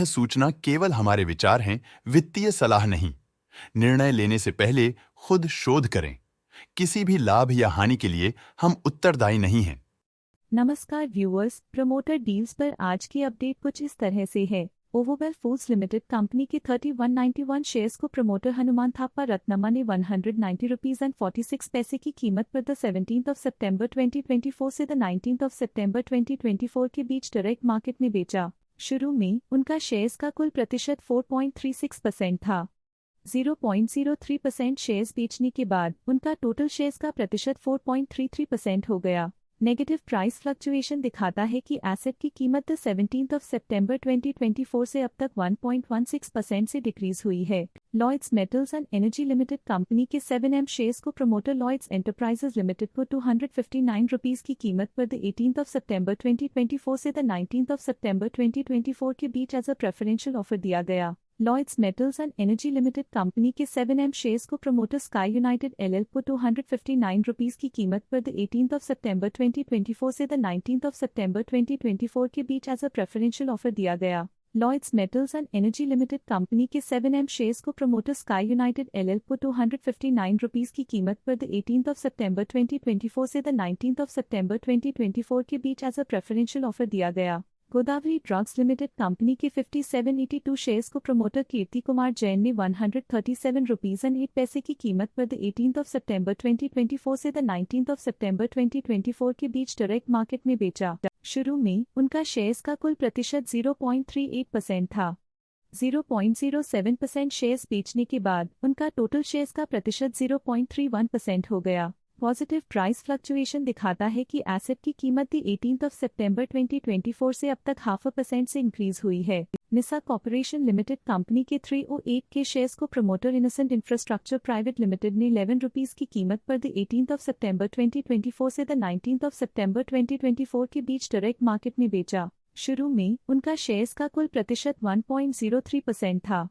सूचना केवल हमारे विचार हैं, वित्तीय सलाह नहीं। निर्णय लेने से पहले खुद शोध करें। किसी भी लाभ या हानि के लिए हम उत्तरदायी नहीं हैं। नमस्कार व्यूअर्स, प्रमोटर डील्स पर आज की अपडेट कुछ इस तरह से है। ओवोवेल फूड्स लिमिटेड कंपनी के 3191 शेयर्स को प्रमोटर हनुमान थापा रत्नमा ने 190 रुपीज एंड 46 पैसे की कीमत पर द 17th ऑफ सितंबर 2024 से द 19th ऑफ सितंबर 2024 के बीच डायरेक्ट मार्केट में बेचा। शुरू में उनका शेयर्स का कुल प्रतिशत 4.36% था। 0.03% शेयर्स बेचने के बाद उनका टोटल शेयर्स का प्रतिशत 4.33% हो गया। नेगेटिव प्राइस फ्लक्चुएशन दिखाता है कि एसेट की कीमत 17 ऑफ सितंबर 2024 से अब तक 1.16% से डिक्रीज हुई है। Lloyds Metals and Energy Limited company के 7M शेयर्स को प्रमोटर लॉयड्स एंटरप्राइजेज लिमिटेड को 259 रुपीज की कीमत पर द 18th ऑफ सितंबर 2024 से द 19th ऑफ सितंबर 2024 के बीच एज अ प्रेफरेंशियल ऑफर दिया गया। Lloyds Metals and Energy Limited company के 7M शेयर्स को प्रमोटर स्काई यूनाइटेड एलएल को 259 रुपीज की कीमत पर द 18th ऑफ सितंबर 2024 से द 19th ऑफ सितंबर 2024 के बीच एज अ प्रेफरेंशियल ऑफर दिया गया। Lloyds Metals and Energy Limited company के 7M शेयर्स को प्रमोटर स्काई यूनाइटेड एलएल को 259 रुपीज की कीमत पर द 18th ऑफ सितंबर 2024 से द 19th ऑफ सितंबर 2024 के बीच एज अ प्रेफरेंशियल ऑफर दिया गया। गोदावरी ड्रग्स लिमिटेड कंपनी के 5782 शेयर्स को प्रमोटर कीर्ति कुमार जैन ने 137 रुपीज एंड 8 पैसे की कीमत पर द 18th ऑफ सितंबर 2024 से द 19th ऑफ सितंबर 2024 के बीच डायरेक्ट मार्केट में बेचा। शुरू में उनका शेयर्स का कुल प्रतिशत 0.38% था। 0.07% शेयर्स बेचने के बाद उनका टोटल शेयर्स का प्रतिशत 0.31% हो गया। पॉजिटिव प्राइस फ्लक्चुएशन दिखाता है कि एसेट की कीमत 18th ऑफ सितंबर 2024 से अब तक 0.5% से इंक्रीज हुई है। निसा कॉर्पोरेशन लिमिटेड कंपनी के 308 के शेयर्स को promoter innocent infrastructure private Limited ने 11 रुपीज की कीमत पर द 18th ऑफ सितंबर 2024 से द 19th ऑफ सितंबर 2024 के बीच डायरेक्ट मार्केट में बेचा। शुरू में उनका शेयर्स का कुल प्रतिशत 1.03% था।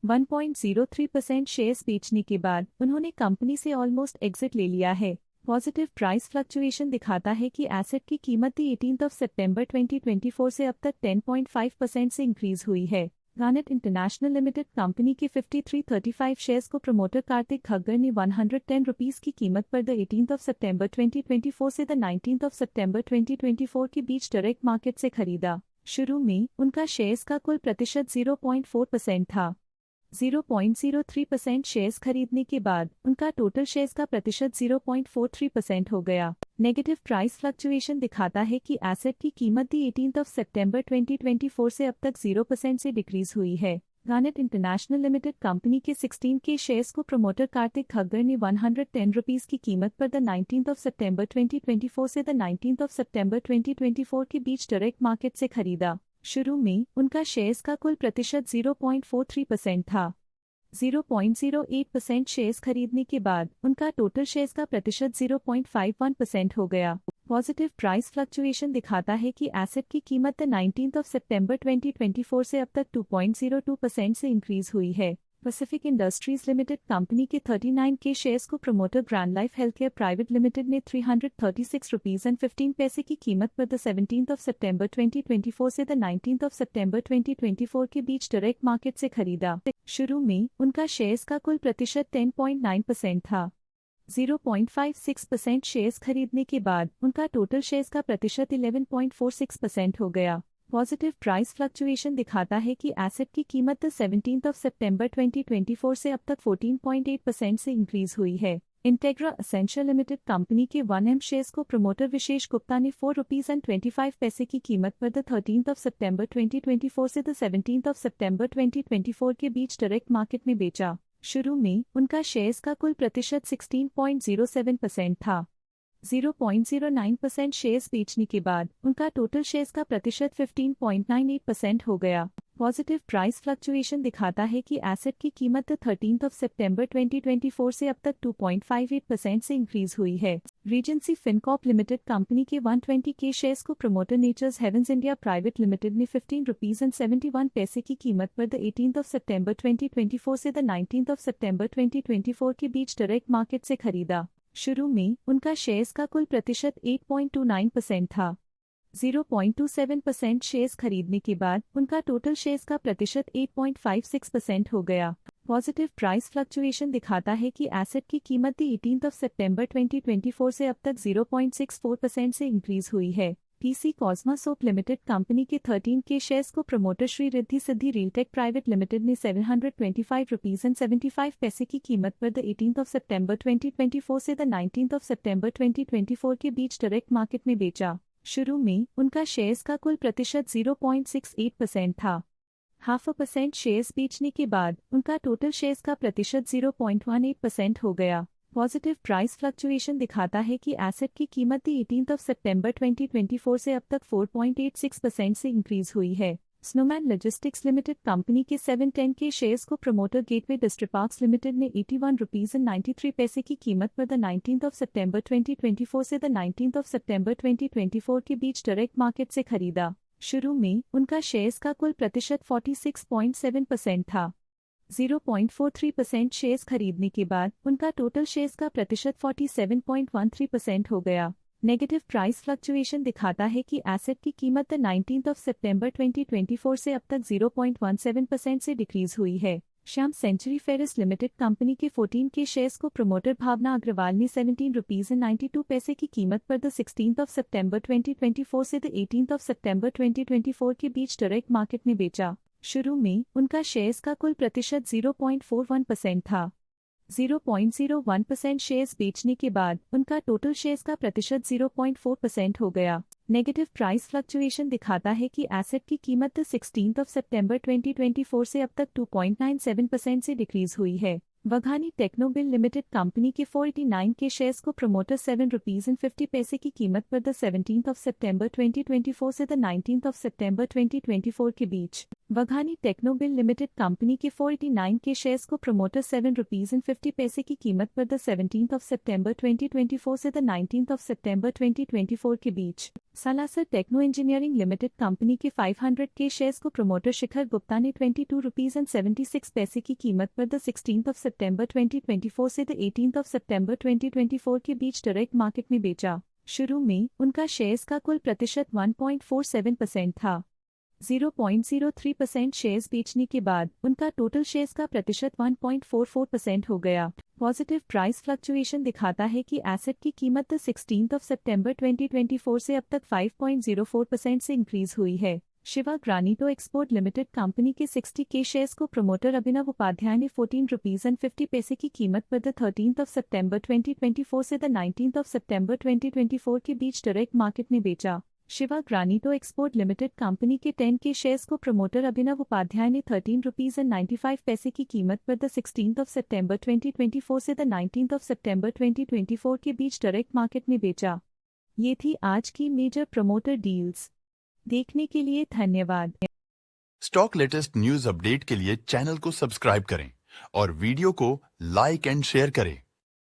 1.03% शेयर्स बेचने के बाद उन्होंने कंपनी से ऑलमोस्ट एग्जिट ले लिया है। पॉजिटिव प्राइस फ्लक्चुएशन दिखाता है कि एसेट की कीमत 18th ऑफ सितंबर 2024 से अब तक 10.5% से इंक्रीज हुई है। गार्नेट इंटरनेशनल लिमिटेड कंपनी के 5335 शेयर्स को प्रमोटर कार्तिक खग्गर ने 110 रुपीज की कीमत पर द 18th ऑफ सितंबर 2024 से द 19th ऑफ सितंबर 2024 के बीच डायरेक्ट मार्केट से खरीदा। शुरू में उनका शेयर्स का कुल प्रतिशत 0.4% था। 0.03% शेयर्स खरीदने के बाद उनका टोटल शेयर्स का प्रतिशत 0.43% हो गया। नेगेटिव प्राइस फ्लक्चुएशन दिखाता है कि एसेट की कीमत 18th ऑफ सितंबर 2024 से अब तक 0% से डिक्रीज हुई है। गार्नेट इंटरनेशनल लिमिटेड कंपनी के 16 के शेयर्स को प्रमोटर कार्तिक खग्गर ने 110 रुपीज की कीमत पर द 19th ऑफ सितंबर 2024 से द 19th ऑफ सितंबर 2024 के बीच डायरेक्ट मार्केट से खरीदा। शुरू में उनका शेयर्स का कुल प्रतिशत 0.43% था। 0.08% शेयर्स खरीदने के बाद उनका टोटल शेयर्स का प्रतिशत 0.51% हो गया। पॉजिटिव प्राइस फ्लक्चुएशन दिखाता है कि एसेट की कीमत 19th ऑफ सितंबर 2024 से अब तक 2.02% से इंक्रीज हुई है। पैसिफिक इंडस्ट्रीज लिमिटेड कंपनी के 39 के शेयर्स को promoter grand life healthcare private Limited ने 336 रुपीज एंड 15 पैसे की कीमत पर द 17th ऑफ सितंबर 2024 से द 19th ऑफ सितंबर 2024 के बीच डायरेक्ट मार्केट से खरीदा। शुरू में उनका शेयर्स का कुल प्रतिशत 10.9% था। 0.56% शेयर्स खरीदने के बाद उनका टोटल शेयर्स का प्रतिशत 11.46% हो गया। पॉजिटिव प्राइस फ्लक्चुएशन दिखाता है कि एसेट की कीमत 17th ऑफ सितंबर 2024 से अब तक 14.8% से इंक्रीज हुई है। इंटेग्रा एसेंशियल लिमिटेड कंपनी के 1M शेयर्स को प्रमोटर विशेष गुप्ता ने 4 रुपीज एंड 25 पैसे की कीमत पर द 13th ऑफ सितंबर 2024 से द 17th ऑफ सितंबर 2024 के बीच डायरेक्ट मार्केट में बेचा। शुरू में उनका शेयर्स का कुल प्रतिशत 16.07% था। 0.09% शेयर्स बेचने के बाद उनका टोटल शेयर्स का प्रतिशत 15.98% हो गया। पॉजिटिव प्राइस फ्लक्चुएशन दिखाता है कि एसेट की कीमत 13th ऑफ सितंबर 2024 से अब तक 2.58% से इंक्रीज हुई है। रीजेंसी फिनकॉर्प लिमिटेड कंपनी के 120 के शेयर्स को promoter Natures Heavens India Private Limited ने 15 रुपीज एंड 71 पैसे की कीमत पर द 18th ऑफ सितंबर 2024 से द 19th ऑफ सितंबर 2024 के बीच डायरेक्ट मार्केट से खरीदा। शुरू में उनका शेयर्स का कुल प्रतिशत 8.29% था। 0.27% शेयर्स खरीदने के बाद उनका टोटल शेयर्स का प्रतिशत 8.56% हो गया। पॉजिटिव प्राइस फ्लक्चुएशन दिखाता है कि एसेट की कीमत 18 सितंबर 2024 से अब तक 0.64% से इंक्रीज हुई है। टीसी कॉस्मा सोप लिमिटेड कंपनी के 13 के शेयर्स को promoter Shri Riddhi Siddhi रीलटेक private Limited ने 725 रुपीज एंड 75 पैसे की कीमत पर 18 सितंबर 2024 से 19 सितंबर 2024 के बीच डायरेक्ट मार्केट में बेचा। शुरू में उनका शेयर्स का कुल प्रतिशत 0.68% था। 0.5% शेयर्स बेचने के बाद उनका टोटल शेयर्स का प्रतिशत 0.18% हो गया। पॉजिटिव प्राइस फ्लक्चुएशन दिखाता है कि एसेट की कीमत 18 सितंबर 2024 से अब तक 4.86% से इंक्रीज हुई है। स्नोमैन लॉजिस्टिक्स लिमिटेड कंपनी के 710 के शेयर्स को प्रमोटर गेटवे डिस्ट्रीपार्क्स लिमिटेड ने 81 रुपीज एंड 93 पैसे की कीमत पर 19 सितंबर 2024 से 19 सितंबर 2024 के बीच डायरेक्ट मार्केट से खरीदा। शुरू में उनका शेयर्स का कुल प्रतिशत 46.7% था। 0.43% शेयर्स खरीदने के बाद उनका टोटल शेयर्स का प्रतिशत 47.13% हो गया। नेगेटिव प्राइस फ्लक्चुएशन दिखाता है कि एसेट की कीमत 19 सितंबर 2024 से अब तक 0.17% से डिक्रीज हुई है। Shyam Century Ferrous Limited company के 14 के शेयर्स को प्रमोटर भावना अग्रवाल ने 17 रुपीज एंड 92 पैसे की कीमत पर 16 सितंबर 2024 से 18 सितंबर 2024 के बीच डायरेक्ट मार्केट में बेचा। शुरू में उनका शेयर्स का कुल प्रतिशत 0.41% था। 0.01% शेयर्स बेचने के बाद उनका टोटल शेयर्स का प्रतिशत 0.4% हो गया। नेगेटिव प्राइस फ्लक्चुएशन दिखाता है कि एसेट की कीमत 16 सितंबर 2024 से अब तक 2.97% से डिक्रीज हुई है। वघानी टेक्नोबिल लिमिटेड कंपनी के 489 के शेयर्स को प्रमोटर 7 रुपीज एंड 50 पैसे की कीमत पर 17 सितंबर 2024 से 19 सितंबर 2024 के बीच। वघानी टेक्नोबिल लिमिटेड कंपनी के 489 के शेयर्स को प्रमोटर 7 रुपीज एंड 50 पैसे की कीमत पर 17 सितंबर 2024 से 19 सितंबर 2024 के बीच। Salasar Techno Engineering Limited company के 500 के शेयर्स को प्रमोटर शिखर गुप्ता ने 22 रुपीज एंड 76 पैसे की कीमत पर 16 सितंबर 2024 से 18 सितंबर 2024 के बीच डायरेक्ट मार्केट में बेचा। शुरू में उनका शेयर्स का कुल प्रतिशत 1.47% था। 0.03% शेयर्स बेचने के बाद उनका टोटल शेयर्स का प्रतिशत 1.44% हो गया। पॉजिटिव प्राइस फ्लक्चुएशन दिखाता है कि एसेट की कीमत 16 सितंबर 2024 से अब तक 5.04% से इंक्रीज हुई है। शिवा ग्रानिटो एक्सपोर्ट लिमिटेड कंपनी के 60 के शेयर्स को प्रमोटर अभिनव उपाध्याय ने 14 रुपीज एंड 50 पैसे की कीमत पर 13 सितंबर 2024 से 19 सितंबर 2024 के बीच डायरेक्ट मार्केट में बेचा। शिवा ग्रानिटो एक्सपोर्ट लिमिटेड कंपनी के 10 के शेयर्स को प्रमोटर अभिनव उपाध्याय ने 13 रुपीज एंड 95 पैसे की कीमत पर 16 सितंबर 2024 से 19 सितंबर 2024 के बीच डायरेक्ट मार्केट में बेचा। ये थी आज की मेजर प्रमोटर डील्स। देखने के लिए धन्यवाद। स्टॉक लेटेस्ट न्यूज अपडेट के लिए चैनल को सब्सक्राइब करें और वीडियो को लाइक एंड शेयर करें।